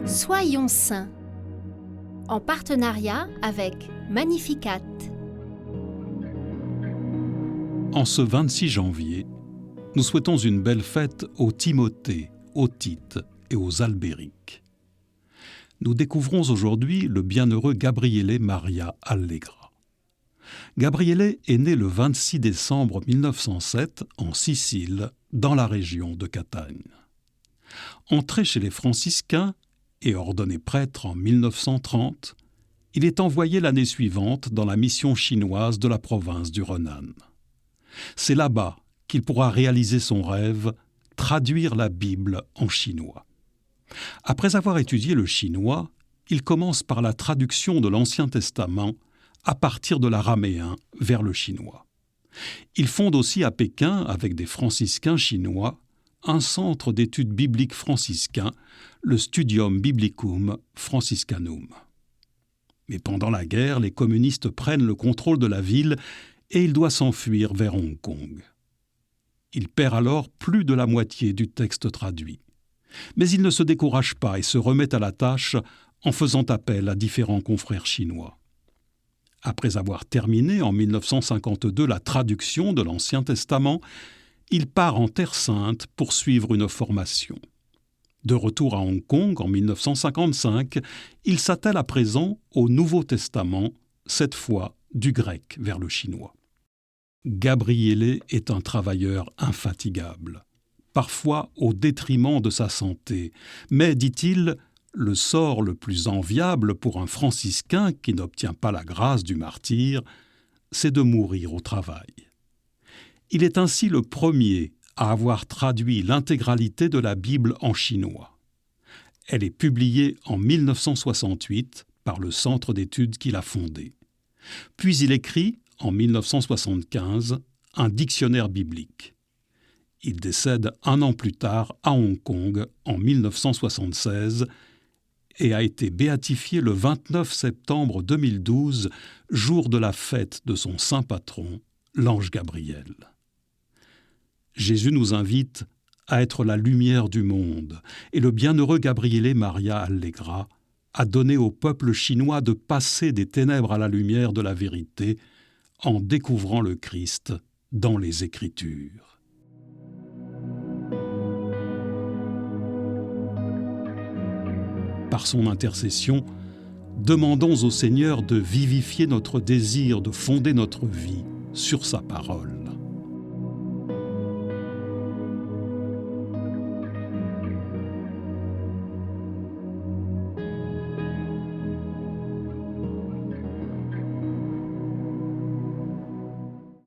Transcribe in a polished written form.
Soyons saints, en partenariat avec Magnificat. En ce 26 janvier, nous souhaitons une belle fête aux Timothée, aux Tite et aux Albéric. Nous découvrons aujourd'hui le bienheureux Gabriele Maria Allegra. Gabriele est né le 26 décembre 1907 en Sicile, dans la région de Catagne. Entré chez les franciscains et ordonné prêtre en 1930, il est envoyé l'année suivante dans la mission chinoise de la province du Renan. C'est là-bas qu'il pourra réaliser son rêve, traduire la Bible en chinois. Après avoir étudié le chinois, il commence par la traduction de l'Ancien Testament à partir de l'araméen vers le chinois. Il fonde aussi à Pékin, avec des franciscains chinois, un centre d'études bibliques franciscain, le Studium Biblicum Franciscanum. Mais pendant la guerre, les communistes prennent le contrôle de la ville et il doit s'enfuir vers Hong Kong. Il perd alors plus de la moitié du texte traduit. Mais il ne se décourage pas et se remet à la tâche en faisant appel à différents confrères chinois. Après avoir terminé en 1952 la traduction de l'Ancien Testament, il part en Terre Sainte pour suivre une formation. De retour à Hong Kong en 1955, il s'attelle à présent au Nouveau Testament, cette fois du grec vers le chinois. Gabriele est un travailleur infatigable, parfois au détriment de sa santé, mais, dit-il, le sort le plus enviable pour un franciscain qui n'obtient pas la grâce du martyre, c'est de mourir au travail. Il est ainsi le premier à avoir traduit l'intégralité de la Bible en chinois. Elle est publiée en 1968 par le centre d'études qu'il a fondé. Puis il écrit, en 1975, un dictionnaire biblique. Il décède un an plus tard à Hong Kong, en 1976, et a été béatifié le 29 septembre 2012, jour de la fête de son saint patron, l'ange Gabriel. Jésus nous invite à être la lumière du monde, et le bienheureux Gabriele Maria Allegra a donné au peuple chinois de passer des ténèbres à la lumière de la vérité en découvrant le Christ dans les Écritures. Par son intercession, demandons au Seigneur de vivifier notre désir de fonder notre vie sur sa parole.